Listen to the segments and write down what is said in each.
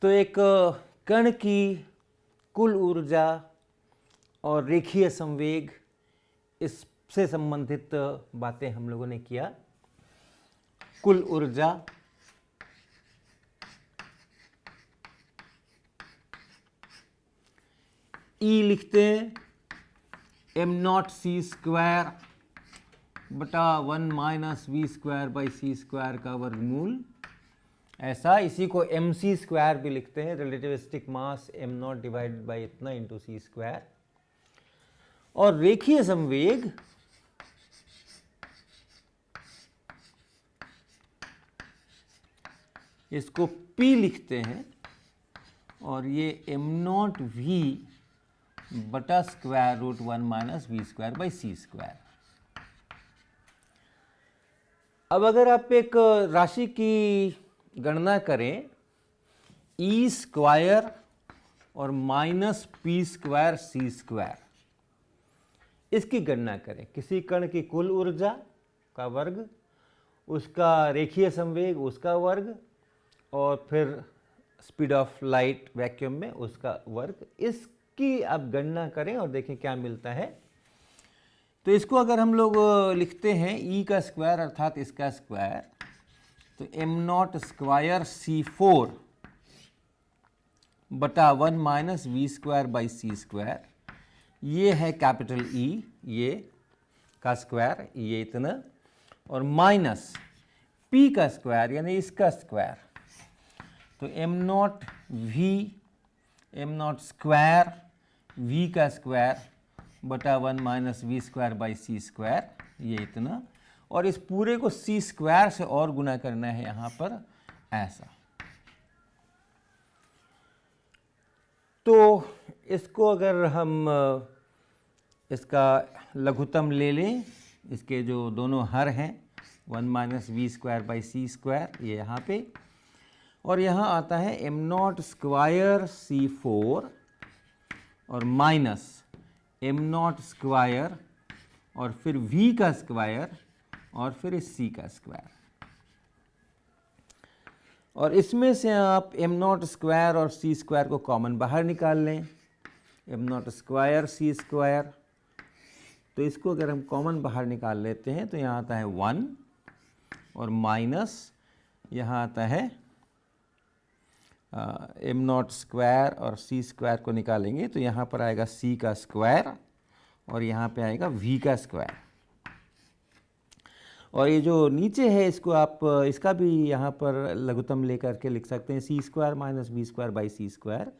तो एक कण की कुल ऊर्जा और रेखीय संवेग, इससे संबंधित बातें हम लोगों ने किया। कुल ऊर्जा E लिखते हैं एम नॉट सी स्क्वायर बटा 1 minus we square by C square का वर्गमूल, ऐसा। इसी को एम सी स्क्वायर भी लिखते हैं, relativistic mass M naught divided by इतना इंटू सी स्क्वायर। और रेखीय संवेग इसको P लिखते हैं और ये एम नॉट वी बटा square root 1 minus we square by C square. अब अगर आप एक राशि की गणना करें ई स्क्वायर और माइनस पी स्क्वायर सी स्क्वायर, इसकी गणना करें, किसी कण की कुल ऊर्जा का वर्ग, उसका रेखीय संवेग उसका वर्ग, और फिर स्पीड ऑफ लाइट वैक्यूम में उसका वर्ग, इसकी आप गणना करें और देखें क्या मिलता है। तो इसको अगर हम लोग लिखते हैं ई का स्क्वायर अर्थात इसका स्क्वायर, तो एम नॉट स्क्वायर सी फोर बटा 1 minus we square by C square, ये है कैपिटल ई, ये का स्क्वायर, ये इतना, और माइनस पी का स्क्वायर यानी इसका स्क्वायर, तो एम नॉट स्क्वायर वी का स्क्वायर बटा 1 minus we square by C square, ये इतना, और इस पूरे को सी स्क्वायर से और गुना करना है यहाँ पर, ऐसा। तो इसको अगर हम इसका लघुत्तम ले लें, इसके जो दोनों हर हैं 1 minus we square by C square, ये यहाँ पे, और यहाँ आता है एम नॉट स्क्वायर सी फोर और माइनस एम नॉट स्क्वायर और फिर v का स्क्वायर और फिर इस c का स्क्वायर, और इसमें से आप एम नॉट स्क्वायर और c स्क्वायर को कॉमन बाहर निकाल लें, M naught square c square, तो इसको अगर हम कॉमन बाहर निकाल लेते हैं तो यहाँ आता है 1 और माइनस यहाँ आता है एम नॉट स्क्वायर और c स्क्वायर को निकालेंगे तो यहाँ पर आएगा c का स्क्वायर और यहाँ पे आएगा v का स्क्वायर, और ये जो नीचे है इसको आप इसका भी यहाँ पर लघुत्तम लेकर के लिख सकते हैं, c square minus we square by C square,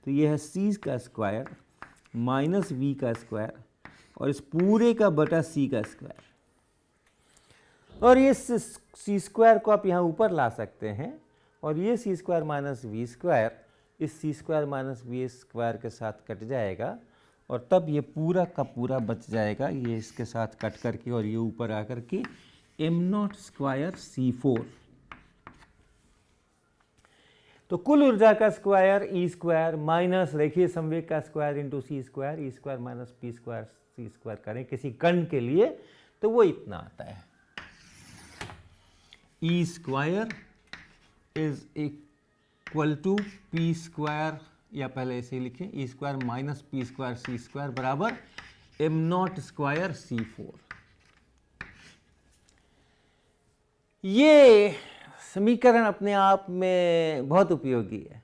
तो ये है c का स्क्वायर माइनस v का स्क्वायर और इस पूरे का बटा c का स्क्वायर, और ये c स्क्वायर को आप यहाँ ऊपर ला सकते हैं और ये c square minus we square इस c square minus we square के साथ कट जाएगा और तब ये पूरा का पूरा बच जाएगा, ये इसके साथ कट करके और ये ऊपर आकर के एम नॉट स्क्वायर सी फोर। तो कुल ऊर्जा का स्क्वायर ई स्क्वायर माइनस रेखीय संवेग का square into C square, E square minus P square सी स्क्वायर करें किसी कण के लिए तो वो इतना आता है, ई square is equal to p square, या पहले ऐसे ही लिखें, e square minus P square सी स्क्वायर बराबर एम नॉट स्क्वायर सी फोर। ये समीकरण अपने आप में बहुत उपयोगी है।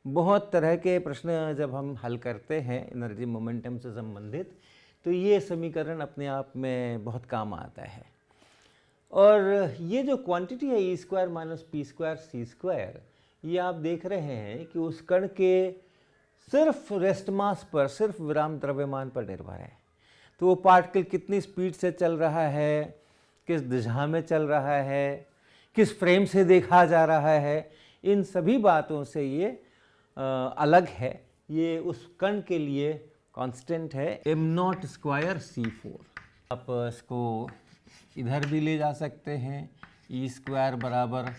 बहुत तरह के प्रश्न जब हम हल करते हैं एनर्जी मोमेंटम से संबंधित तो ये समीकरण अपने आप में बहुत काम आता है। और ये जो क्वांटिटी है ई स्क्वायर माइनस पी स्क्वायर सी स्क्वायर, ये आप देख रहे हैं कि उस कण के सिर्फ रेस्ट मास पर, सिर्फ विराम द्रव्यमान पर निर्भर है। तो वो पार्टिकल कितनी स्पीड से चल रहा है, किस दिशा में चल रहा है, किस फ्रेम से देखा जा रहा है, इन सभी बातों से ये अलग है। ये उस कण के लिए कांस्टेंट है एम नॉट स्क्वायर सी फोर। आप इसको इधर भी ले जा सकते हैं, ई स्क्वायर बराबर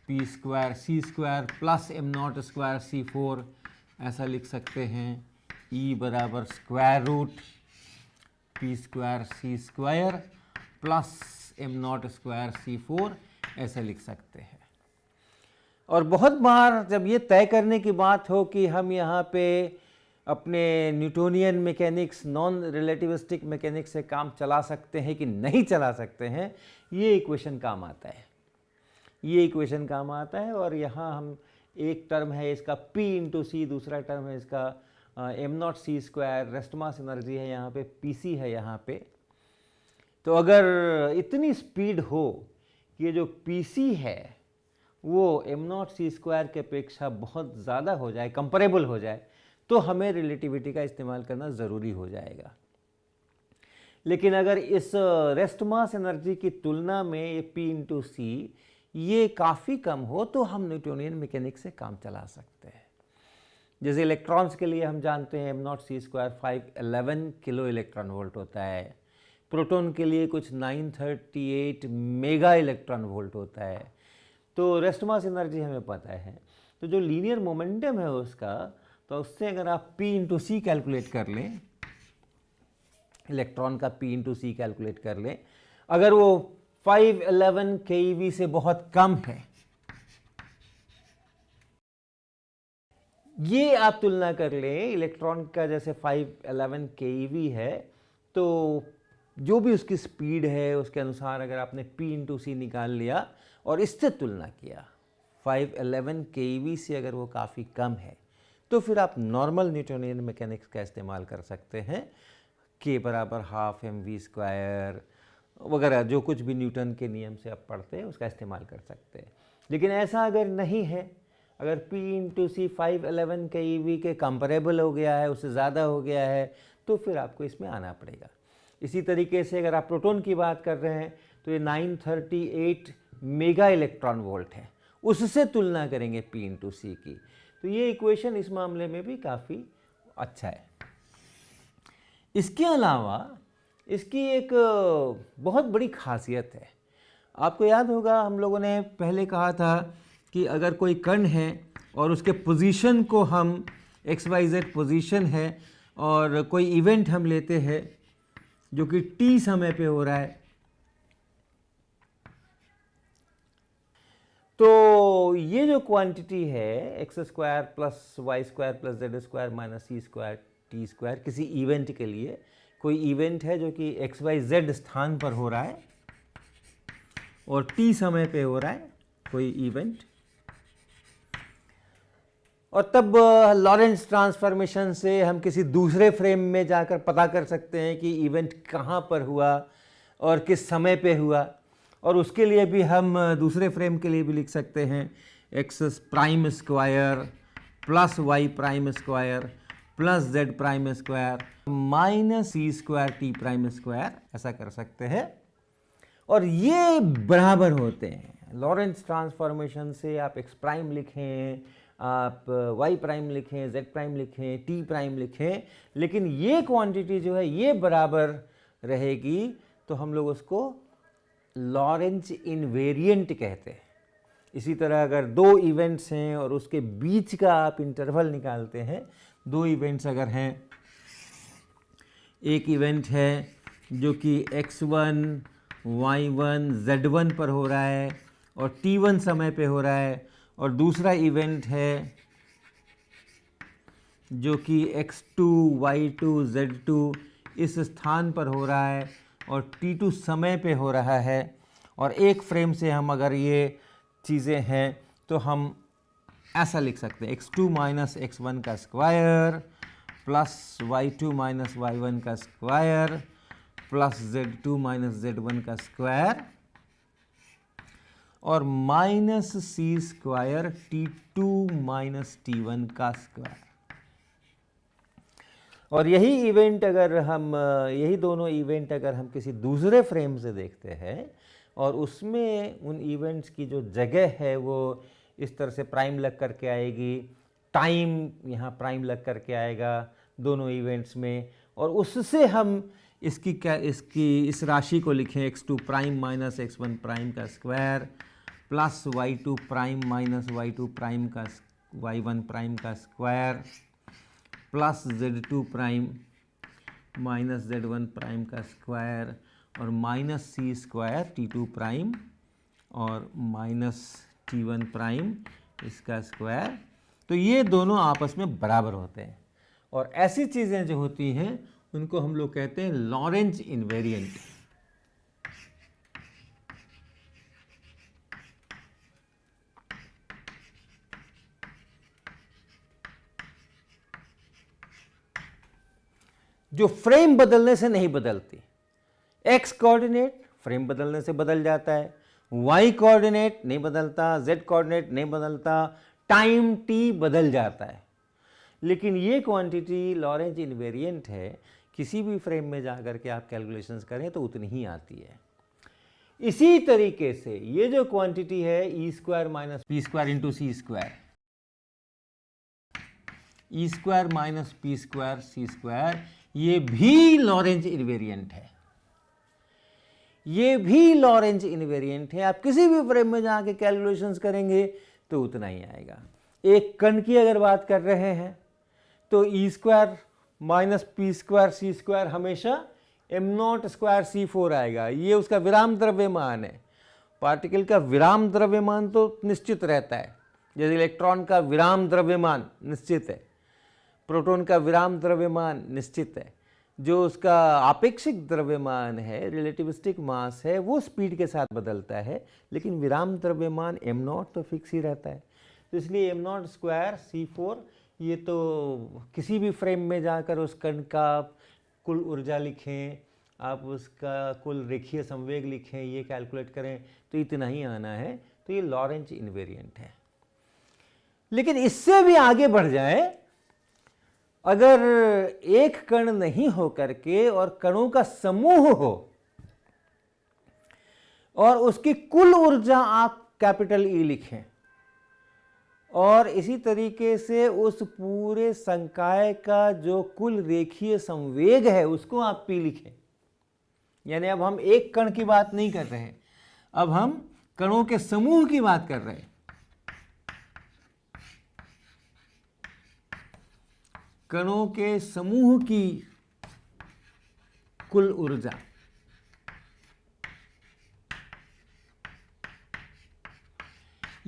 पी स्क्वायर सी square plus M naught square सी फोर, ऐसा लिख सकते हैं। ई बराबर स्क्वायर रूट पी स्क्वायर सी square plus M naught square सी फोर, ऐसा लिख सकते हैं। और बहुत बार जब ये तय करने की बात हो कि हम यहाँ पे अपने Newtonian mechanics, non relativistic mechanics से काम चला सकते हैं कि नहीं चला सकते हैं, ये इक्वेशन काम आता है, ये इक्वेशन काम आता है। और यहाँ हम एक टर्म है इसका P इंटू सी, दूसरा टर्म है इसका m0c², रेस्ट मास एनर्जी है यहाँ पे, PC है यहाँ पे। तो अगर इतनी स्पीड हो कि ये जो PC है वो m0c² के अपेक्षा बहुत ज़्यादा हो जाए, कंपरेबल हो जाए, तो हमें रिलेटिविटी का इस्तेमाल करना ज़रूरी हो जाएगा। लेकिन अगर इस रेस्ट मास एनर्जी की तुलना में ये P इंटू सी ये काफ़ी कम हो तो हम न्यूटोनियन मैकेनिक्स से काम चला सकते हैं। जैसे इलेक्ट्रॉन्स के लिए हम जानते हैं m0c² 511 किलो इलेक्ट्रॉन वोल्ट होता है, प्रोटॉन के लिए कुछ 938 मेगा इलेक्ट्रॉन वोल्ट होता है। तो रेस्ट मास एनर्जी हमें पता है, तो जो लीनियर मोमेंटम है उसका, तो उससे अगर आप P इंटू सी कैलकुलेट कर लें, इलेक्ट्रॉन का P इंटू सी कैलकुलेट कर लें, अगर वो 511 keV से बहुत कम है, ये आप तुलना कर लें इलेक्ट्रॉन का, जैसे 511 keV है, तो जो भी उसकी स्पीड है उसके अनुसार अगर आपने P इंटू सी निकाल लिया और इससे तुलना किया 511 keV से अगर वो काफ़ी कम है, तो फिर आप नॉर्मल न्यूटोनियन मैकेनिक्स का इस्तेमाल कर सकते हैं, K बराबर ½ mv² वगैरह, जो कुछ भी न्यूटन के नियम से आप पढ़ते हैं उसका इस्तेमाल कर सकते हैं। लेकिन ऐसा अगर नहीं है, अगर P इंटू सी 511 keV के कंपरेबल हो गया है, उससे ज़्यादा हो गया है, तो फिर आपको इसमें आना पड़ेगा। इसी तरीके से अगर आप प्रोटॉन की बात कर रहे हैं तो ये 938 मेगा इलेक्ट्रॉन वोल्ट है, उससे तुलना करेंगे P इंटू सी की, तो ये इक्वेशन इस मामले में भी काफ़ी अच्छा है। इसके अलावा इसकी एक बहुत बड़ी खासियत है। आपको याद होगा हम लोगों ने पहले कहा था कि अगर कोई कण है और उसके पोजीशन को हम XYZ पोजीशन है और कोई इवेंट हम लेते हैं जो कि t समय पे हो रहा है, तो ये जो क्वांटिटी है x² plus y² plus z² minus c² t², किसी इवेंट के लिए कोई इवेंट है जो कि XYZ स्थान पर हो रहा है और t समय पे हो रहा है कोई इवेंट, और तब लॉरेंट्ज ट्रांसफॉर्मेशन से हम किसी दूसरे फ्रेम में जाकर पता कर सकते हैं कि इवेंट कहाँ पर हुआ और किस समय पे हुआ, और उसके लिए भी हम दूसरे फ्रेम के लिए भी लिख सकते हैं x' plus y' plus z' minus c² t'², ऐसा कर सकते हैं। और ये बराबर होते हैं। लॉरेंट्ज ट्रांसफॉर्मेशन से आप x' लिखें, आप y' लिखें, z' लिखें, t' लिखें, लेकिन ये क्वांटिटी जो है ये बराबर रहेगी, तो हम लोग उसको लॉरेंज इनवेरिएंट कहते हैं। इसी तरह अगर दो इवेंट्स हैं और उसके बीच का आप इंटरवल निकालते हैं, दो इवेंट्स अगर हैं, एक इवेंट है जो कि x1, y1, z1 पर हो रहा है और t1 समय पे हो रहा है, और दूसरा इवेंट है जो कि x2, y2, z2 इस स्थान पर हो रहा है और t2 समय पे हो रहा है, और एक फ्रेम से हम अगर ये चीज़ें हैं तो हम ऐसा लिख सकते हैं x2 माइनस x1 का square plus y2 minus y1 का square plus z2 minus z1 का स्क्वायर और minus c² t2 minus t1 का स्क्वायर। और यही इवेंट अगर हम यही दोनों इवेंट अगर हम किसी दूसरे फ्रेम से देखते हैं और उसमें उन इवेंट्स की जो जगह है वो इस तरह से प्राइम लग करके आएगी, टाइम यहाँ प्राइम लग करके आएगा दोनों इवेंट्स में, और उससे हम इस राशि को लिखें x2 prime minus x1 prime का square plus y2 prime minus y2 prime का y1 प्राइम का square plus z2 prime minus z1 prime का स्क्वायर और माइनस c² t2 प्राइम और माइनस t1 प्राइम इसका स्क्वायर, तो ये दोनों आपस में बराबर होते हैं। और ऐसी चीज़ें जो होती हैं उनको हम लोग कहते हैं लॉरेंज इनवेरिएंट। जो फ्रेम बदलने से नहीं बदलती। एक्स कोऑर्डिनेट फ्रेम बदलने से बदल जाता है, वाई कोऑर्डिनेट नहीं बदलता, जेड कोऑर्डिनेट नहीं बदलता, टाइम टी बदल जाता है। लेकिन ये क्वांटिटी लॉरेंज इनवेरिएंट है, किसी भी फ्रेम में जाकर के आप कैलकुलेशंस करें तो उतनी ही आती है। इसी तरीके से ये जो क्वांटिटी है ई square minus P square into C square, E square minus P square सी स्क्वायर, ये भी लॉरेंज इनवेरिएंट है। ये भी लॉरेंज इनवेरिएंट है। आप किसी भी फ्रेम में जाके कैलकुलेशंस करेंगे तो उतना ही आएगा। एक कण की अगर बात कर रहे हैं तो ई स्क्वायर माइनस पी स्क्वायर सी स्क्वायर हमेशा एम नॉट स्क्वायर सी 4 आएगा। ये उसका विराम द्रव्यमान है। पार्टिकल का विराम द्रव्यमान तो निश्चित रहता है, जैसे इलेक्ट्रॉन का विराम द्रव्यमान निश्चित है, प्रोटॉन का विराम द्रव्यमान निश्चित है। जो उसका आपेक्षिक द्रव्यमान है, रिलेटिविस्टिक मास है, वो स्पीड के साथ बदलता है, लेकिन विराम द्रव्यमान एम नॉट तो फिक्स ही रहता है। तो इसलिए एम नॉट स्क्वायर सी 4, ये तो किसी भी फ्रेम में जाकर उस कण का कुल ऊर्जा लिखें, आप उसका कुल रेखीय संवेग लिखें, ये कैलकुलेट करें तो इतना ही आना है। तो ये लॉरेंज इनवेरिएंट है। लेकिन इससे भी आगे बढ़ जाए, अगर एक कण नहीं हो करके और कणों का समूह हो और उसकी कुल ऊर्जा आप कैपिटल ई लिखें और इसी तरीके से उस पूरे संकाय का जो कुल रेखीय संवेग है उसको आप पी लिखें, यानी अब हम एक कण की बात नहीं कर रहे हैं, अब हम कणों के समूह की बात कर रहे हैं। कणों के समूह की कुल ऊर्जा,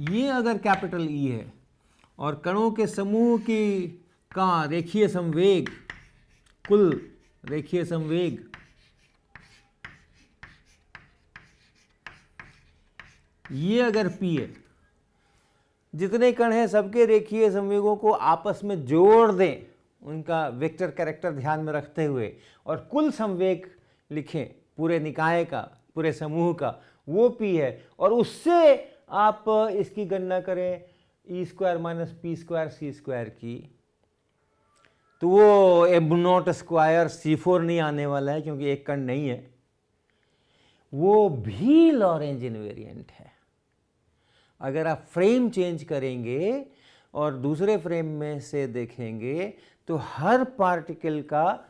ये अगर कैपिटल ई है और कणों के समूह की का रेखीय संवेग, कुल रेखीय संवेग, ये अगर पी है, जितने कण हैं सबके रेखीय संवेगों को आपस में जोड़ दें, उनका वेक्टर कैरेक्टर ध्यान में रखते हुए, और कुल संवेग लिखें पूरे निकाय का, पूरे समूह का, वो पी है। और उससे आप इसकी गणना करें E square minus P square सी स्क्वायर की, तो वो एम नॉट स्क्वायर सी 4 नहीं आने वाला है, क्योंकि एक कण नहीं है। वो भी लॉरेंज इनवेरिएंट है। अगर आप फ्रेम चेंज करेंगे और दूसरे फ्रेम में से देखेंगे तो हर पार्टिकल का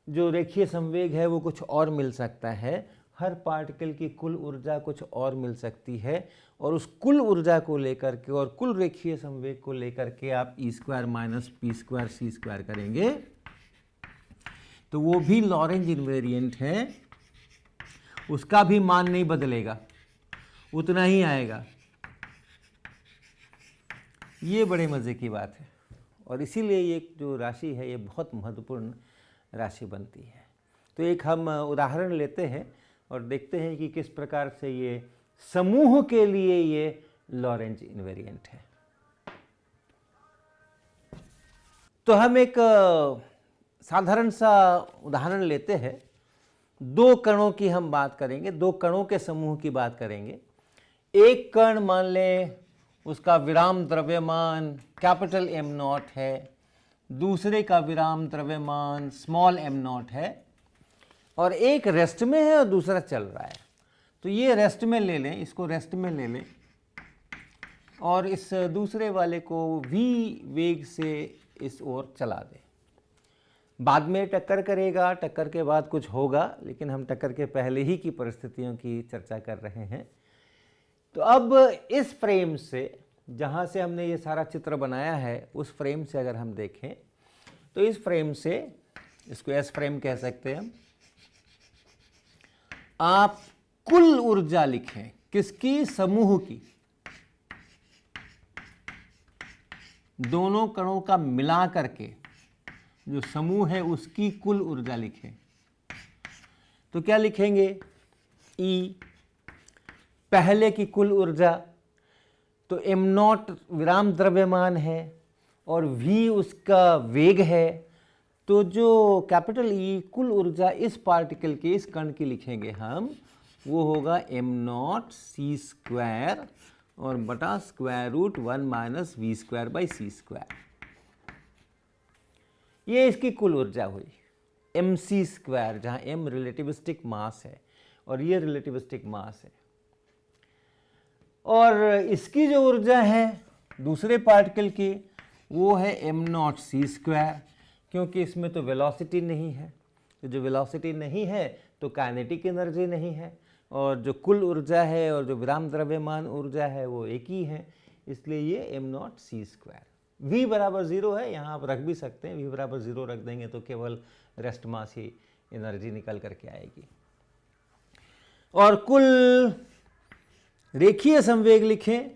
जो रेखीय संवेग है वो कुछ और मिल सकता है, हर पार्टिकल की कुल ऊर्जा कुछ और मिल सकती है, और उस कुल ऊर्जा को लेकर के और कुल रेखीय संवेग को लेकर के आप ई स्क्वायर माइनस पी स्क्वायर सी स्क्वायर करेंगे तो वो भी लॉरेंज इनवेरिएंट है। उसका भी मान नहीं बदलेगा, उतना ही आएगा। ये बड़े मज़े की बात है, और इसीलिए ये जो राशि है ये बहुत महत्वपूर्ण राशि बनती है। तो एक हम उदाहरण लेते हैं और देखते हैं कि किस प्रकार से ये समूह के लिए ये लॉरेंज इनवेरिएंट है। तो हम एक साधारण सा उदाहरण लेते हैं। दो कणों की हम बात करेंगे, दो कणों के समूह की बात करेंगे। एक कण मान लें उसका विराम द्रव्यमान कैपिटल एम नॉट है, दूसरे का विराम द्रव्यमान स्मॉल एम नॉट है, और एक रेस्ट में है और दूसरा चल रहा है। तो ये रेस्ट में ले लें, इसको रेस्ट में ले लें, और इस दूसरे वाले को v वेग से इस ओर चला दें। बाद में टक्कर करेगा, टक्कर के बाद कुछ होगा, लेकिन हम टक्कर के पहले ही की परिस्थितियों की चर्चा कर रहे हैं। तो अब इस फ्रेम से, जहाँ से हमने ये सारा चित्र बनाया है, उस फ्रेम से अगर हम देखें तो इस फ्रेम से, इसको एस फ्रेम कह सकते हैं हम, आप कुल ऊर्जा लिखें, किसकी? समूह की। दोनों कणों का मिला करके जो समूह है उसकी कुल ऊर्जा लिखें, तो क्या लिखेंगे? ई पहले की कुल ऊर्जा, तो m0 विराम द्रव्यमान है और v उसका वेग है, तो जो कैपिटल ई कुल ऊर्जा इस पार्टिकल के, इस कण की लिखेंगे हम, वो होगा m0 c स्क्वायर और बटा square root 1 minus we square by C square. ये इसकी कुल ऊर्जा हुई mc स्क्वायर, जहाँ m रिलेटिविस्टिक मास है और ये रिलेटिविस्टिक मास है। और इसकी जो ऊर्जा है दूसरे पार्टिकल की, वो है m0 c स्क्वायर, क्योंकि इसमें तो वेलोसिटी नहीं है, तो जो वेलोसिटी नहीं है तो काइनेटिक एनर्जी नहीं है, और जो कुल ऊर्जा है और जो विराम द्रव्यमान ऊर्जा है वो एक ही है, इसलिए ये m0 c स्क्वायर। v बराबर 0 है, यहाँ आप रख भी सकते हैं, v बराबर 0 रख देंगे तो केवल रेस्ट मास ही एनर्जी निकल करके आएगी। और कुल रेखीय संवेग लिखें,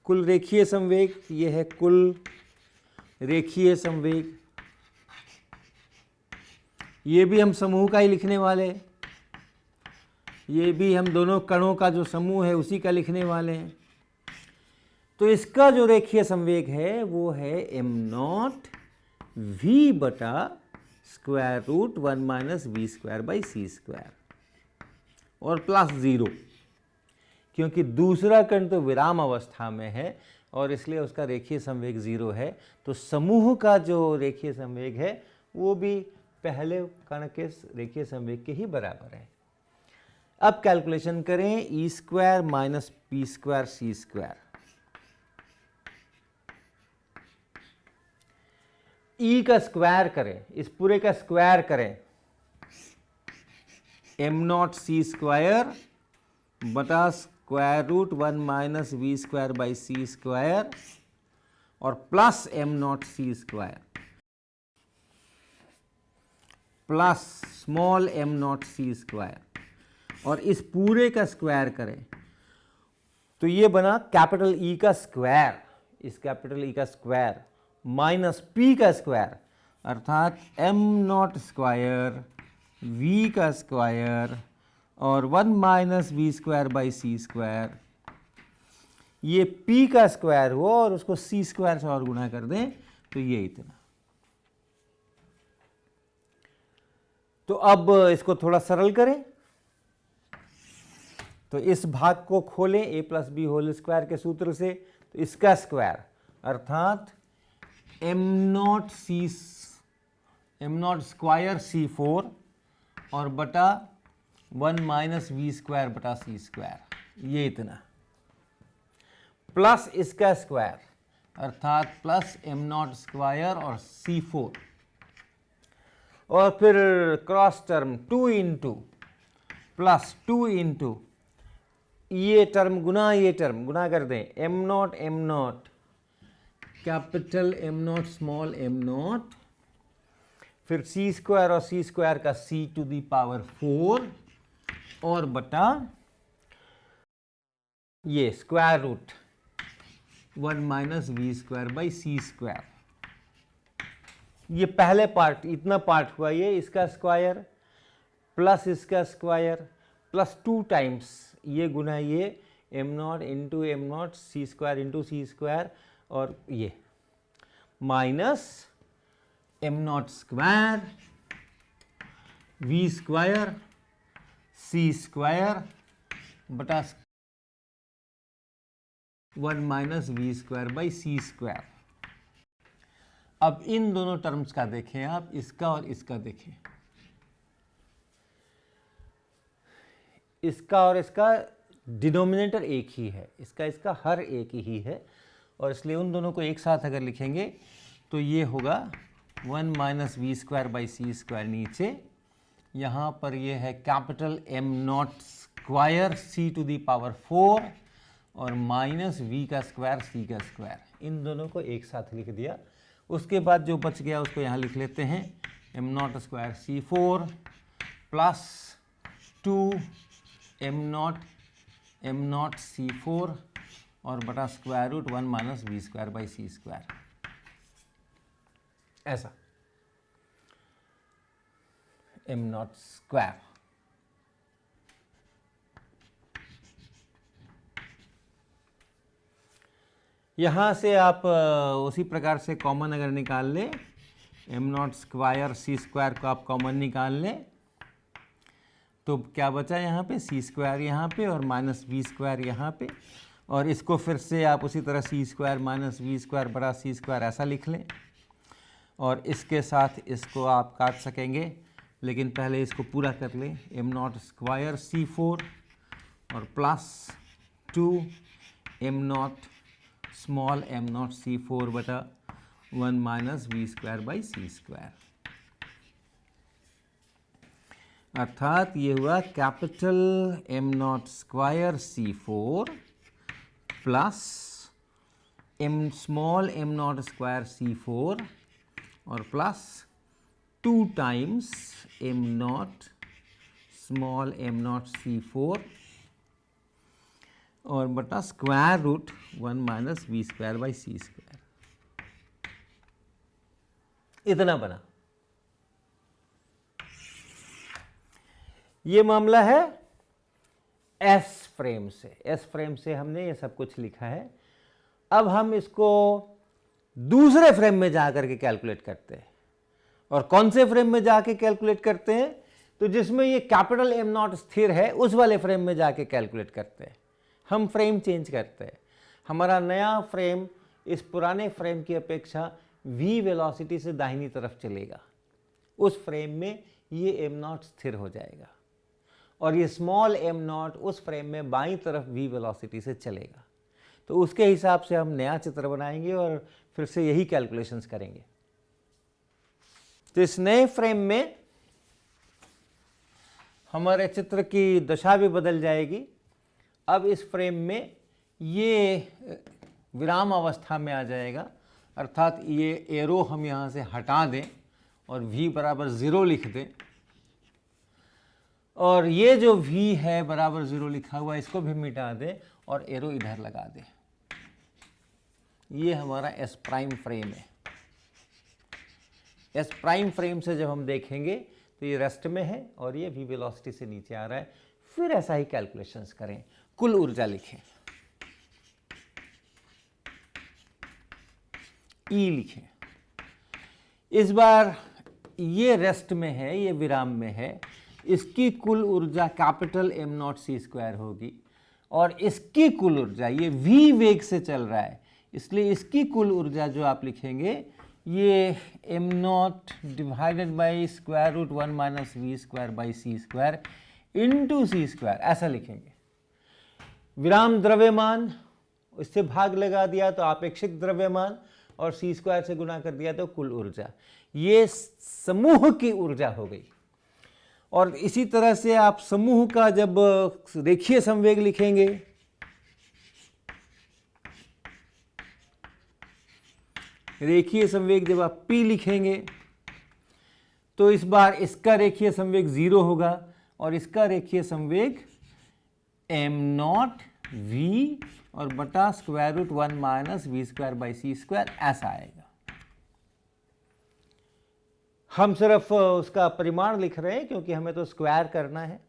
कुल रेखीय संवेग, ये है कुल रेखीय संवेग, ये भी हम समूह का ही लिखने वाले हैं, ये भी हम दोनों कणों का जो समूह है उसी का लिखने वाले हैं। तो इसका जो रेखीय संवेग है वो है m0 v बटा square root 1 minus we square by C square और प्लस 0, क्योंकि दूसरा कण तो विराम अवस्था में है और इसलिए उसका रेखीय संवेग 0 है, तो समूह का जो रेखीय संवेग है वो भी पहले कण के रेखीय संवेग के ही बराबर है। अब कैलकुलेशन करें, E square minus P square सी स्क्वायर, ई का स्क्वायर करें, इस पूरे का स्क्वायर करें, m0 c स्क्वायर बटा square root 1 minus we square by C square और plus m0 c square plus small m0 c square, और इस पूरे का स्क्वायर करें तो ये बना कैपिटल ई का स्क्वायर, इस कैपिटल ई का स्क्वायर माइनस पी का स्क्वायर अर्थात m0 स्क्वायर v का स्क्वायर और 1 minus we square by C square, ये p का स्क्वायर हुआ और उसको c स्क्वायर से और गुणा कर दें तो ये इतना। तो अब इसको थोड़ा सरल करें, तो इस भाग को खोलें a plus B whole square के सूत्र से, तो इसका स्क्वायर अर्थात m0 स्क्वायर c4 और बटा 1 माइनस वी स्क्वायर बटा सी स्क्वायर, ये इतना, प्लस इसका स्क्वायर अर्थात प्लस m0 स्क्वायर और c4, और फिर cross term 2 into plus 2 into ये टर्म गुना ये टर्म गुना कर दें, m0 capital m0 small m0, फिर c स्क्वायर और c स्क्वायर का c टू दी पावर 4 और बटा ये square root 1 minus we square by C square. ये पहले पार्ट, इतना पार्ट हुआ, ये इसका स्क्वायर प्लस इसका स्क्वायर प्लस 2 टाइम्स ये गुना ये m0 into m0 C square into C square और ये minus m0 square v square सी स्क्वायर बटा 1 minus we square by C square. अब इन दोनों टर्म्स का देखें आप, इसका और इसका देखें, इसका और इसका डिनोमिनेटर एक ही है, इसका इसका हर एक ही है, और इसलिए उन दोनों को एक साथ अगर लिखेंगे तो ये होगा 1 minus we square by C square, नीचे यहाँ पर ये है capital m0 square c to the power 4 और माइनस v का स्क्वायर c का स्क्वायर, इन दोनों को एक साथ लिख दिया। उसके बाद जो बच गया उसको यहाँ लिख लेते हैं, m0 square c4 plus 2 m0 c4 और बटा square root 1 minus we square by C square, ऐसा m नॉट स्क्वायर। यहाँ से आप उसी प्रकार से कॉमन अगर निकाल लें, m नॉट स्क्वायर सी स्क्वायर को आप कॉमन निकाल लें तो क्या बचा यहाँ पे, सी स्क्वायर यहाँ पे और माइनस वी स्क्वायर यहाँ पे, और इसको फिर से आप उसी तरह सी स्क्वायर माइनस वी स्क्वायर बड़ा सी स्क्वायर ऐसा लिख लें, और इसके साथ इसको आप काट सकेंगे, लेकिन पहले इसको पूरा कर लें। m नॉट स्क्वायर c4 और plus 2 m naught small m naught c4 बटा 1 minus we square by C square, अर्थात ये हुआ capital m naught square c4 plus small m naught square c4 और plus 2 times m naught small m naught c4 और बटा square root 1 minus we square by C square. इतना बना। ये मामला है एस फ्रेम से। एस फ्रेम से हमने ये सब कुछ लिखा है। अब हम इसको दूसरे फ्रेम में जाकर के कैलकुलेट करते हैं। और कौन से फ्रेम में जाके कैलकुलेट करते हैं? तो जिसमें ये कैपिटल एम नॉट स्थिर है उस वाले फ्रेम में जाके कैलकुलेट करते हैं। हम फ्रेम चेंज करते हैं। हमारा नया फ्रेम इस पुराने फ्रेम की अपेक्षा v वेलोसिटी से दाहिनी तरफ चलेगा। उस फ्रेम में ये एम नॉट स्थिर हो जाएगा और ये स्मॉल एम नॉट उस फ्रेम में बाईं तरफ v वेलोसिटी से चलेगा। तो उसके हिसाब से हम नया चित्र बनाएंगे और फिर से यही कैलकुलेशंस करेंगे। तो इस नए फ्रेम में हमारे चित्र की दशा भी बदल जाएगी। अब इस फ्रेम में ये विराम अवस्था में आ जाएगा, अर्थात ये एरो हम यहाँ से हटा दें और v बराबर 0 लिख दें, और ये जो v है बराबर 0 लिखा हुआ इसको भी मिटा दें और एरो इधर लगा दें। ये हमारा एस प्राइम फ्रेम है। एस प्राइम फ्रेम से जब हम देखेंगे तो ये रेस्ट में है और ये v वेलोसिटी से नीचे आ रहा है। फिर ऐसा ही कैलकुलेशंस करें। कुल ऊर्जा लिखें, E लिखें। इस बार ये रेस्ट में है, ये विराम में है। इसकी कुल ऊर्जा capital M naught C square होगी और इसकी कुल ऊर्जा, ये v वेग से चल रहा है इसलिए इसकी कुल ऊर्जा जो आप लिखेंगे ये M naught divided by square root 1 minus we square by C square into C square, ऐसा लिखेंगे। विराम द्रव्यमान, इससे भाग लगा दिया तो आपेक्षिक द्रव्यमान और सी स्क्वायर से गुना कर दिया तो कुल ऊर्जा। ये समूह की ऊर्जा हो गई। और इसी तरह से आप समूह का जब रेखीय संवेग लिखेंगे रेखीय संवेग जब आप P लिखेंगे तो इस बार इसका रेखीय संवेग 0 होगा और इसका रेखीय संवेग m नॉट v और बटा square root 1 minus we square by C square ऐसा आएगा। हम सिर्फ उसका परिमाण लिख रहे हैं क्योंकि हमें तो स्क्वायर करना है।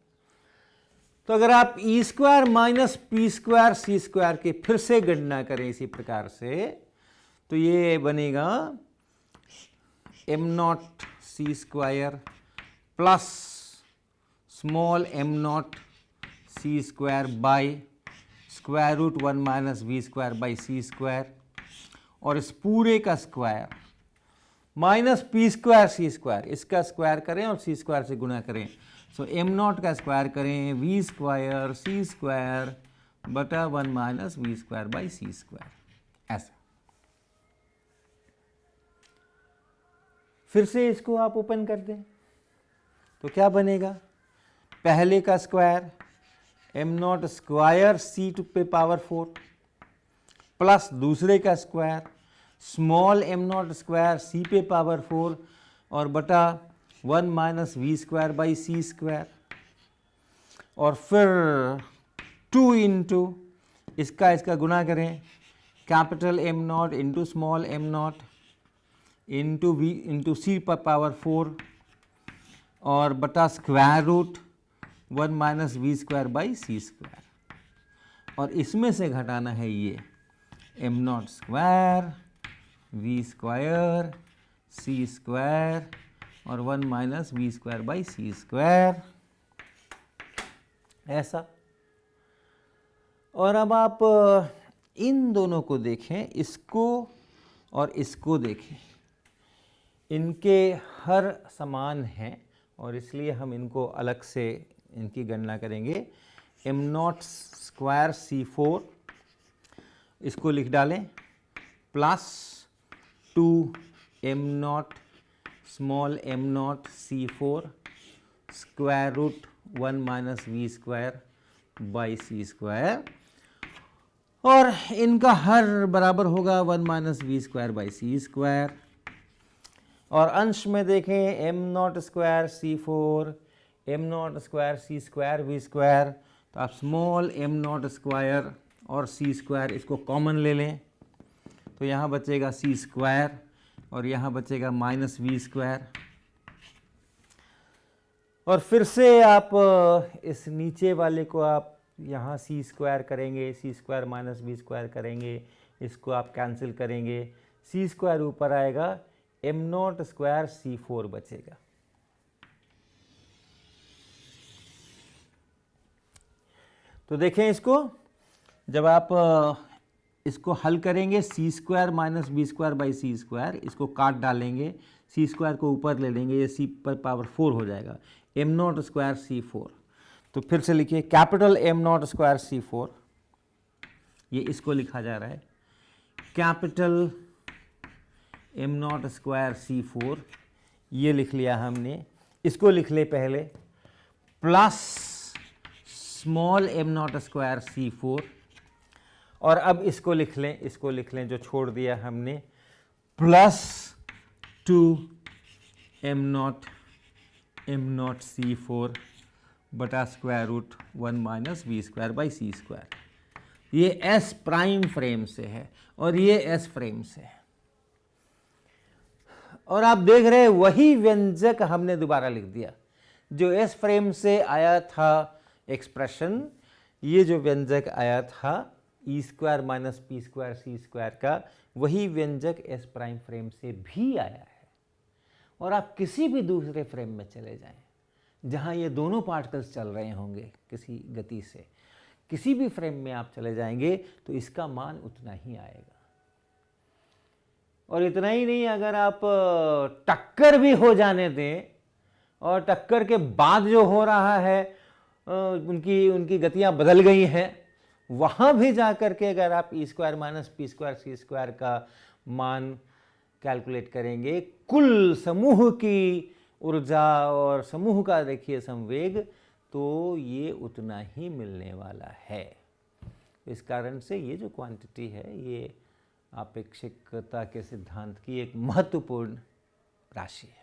तो अगर आप ई स्क्वायर माइनस पी स्क्वायर सी स्क्वायर की फिर से गणना करें इसी प्रकार से तो ये बनेगा M naught C square plus small M naught C square by square root 1 minus we square by C square और इस पूरे का स्क्वायर माइनस पी स्क्वायर सी स्क्वायर, इसका स्क्वायर करें और सी स्क्वायर से गुना करें। सो एम नॉट का स्क्वायर करें वी स्क्वायर सी स्क्वायर बटा 1 minus we square by C square, ऐसा। फिर से इसको आप ओपन कर दें तो क्या बनेगा? पहले का square M naught square C to पे पावर 4 प्लस दूसरे का square small M naught square C पे पावर 4 और बटा 1 minus we square by C square और फिर 2 इंटू इसका गुना करें capital M naught into small M naught into C पर पावर 4 और बटा square root 1 minus we square by C square, और इसमें से घटाना है ये M naught square V square सी स्क्वायर और 1 minus we square by C square, ऐसा। और अब आप इन दोनों को देखें, इसको और इसको देखें, इनके हर समान हैं और इसलिए हम इनको अलग से इनकी गणना करेंगे। एम नॉट स्क्वायर सी 4 इसको लिख डालें plus 2 M naught small M naught C 4 square root 1 minus we square by C square, और इनका हर बराबर होगा 1 minus we square by C square. और अंश में देखें M naught square C 4 M naught square सी स्क्वायर वी स्क्वायर, तो आप स्मॉल एम नॉट स्क्वायर और सी स्क्वायर इसको कॉमन ले लें, तो यहाँ बचेगा सी स्क्वायर और यहाँ बचेगा माइनस वी स्क्वायर। और फिर से आप इस नीचे वाले को आप यहाँ सी स्क्वायर करेंगे, C square minus we square करेंगे, इसको आप कैंसिल करेंगे, सी स्क्वायर ऊपर आएगा, एम नॉट स्क्वायर सी 4 बचेगा। तो देखें इसको, जब आप इसको हल करेंगे C square minus B square by C square, इसको काट डालेंगे, सी स्क्वायर को ऊपर ले लेंगे, ये सी पर पावर 4 हो जाएगा, एम नॉट स्क्वायर सी 4। तो फिर से लिखिए capital M naught square C 4, ये इसको लिखा जा रहा है capital M naught square C 4, ये लिख लिया हमने, इसको लिख ले पहले plus small M naught square C 4, और अब इसको लिख लें जो छोड़ दिया हमने, प्लस 2 एम नॉट सी 4 बटा square root 1 minus we square by C square. ये एस प्राइम फ्रेम से है और ये एस फ्रेम से है, और आप देख रहे हैं वही व्यंजक हमने दोबारा लिख दिया जो एस फ्रेम से आया था एक्सप्रेशन, ये जो व्यंजक आया था ई स्क्वायर माइनस पी स्क्वायर सी स्क्वायर का, वही व्यंजक एस प्राइम फ्रेम से भी आया है। और आप किसी भी दूसरे फ्रेम में चले जाएं जहां ये दोनों पार्टिकल्स चल रहे होंगे किसी गति से, किसी भी फ्रेम में आप चले जाएंगे तो इसका मान उतना ही आएगा। और इतना ही नहीं, अगर आप टक्कर भी हो जाने दें और टक्कर के बाद जो हो रहा है उनकी गतियां बदल गई हैं, वहां भी जाकर के अगर आप ई स्क्वायर माइनस पी स्क्वायर सी स्क्वायर का मान कैलकुलेट करेंगे, कुल समूह की ऊर्जा और समूह का देखिए संवेग, तो ये उतना ही मिलने वाला है। इस कारण से ये जो क्वांटिटी है ये आपेक्षिकता के सिद्धांत की एक महत्वपूर्ण राशि है।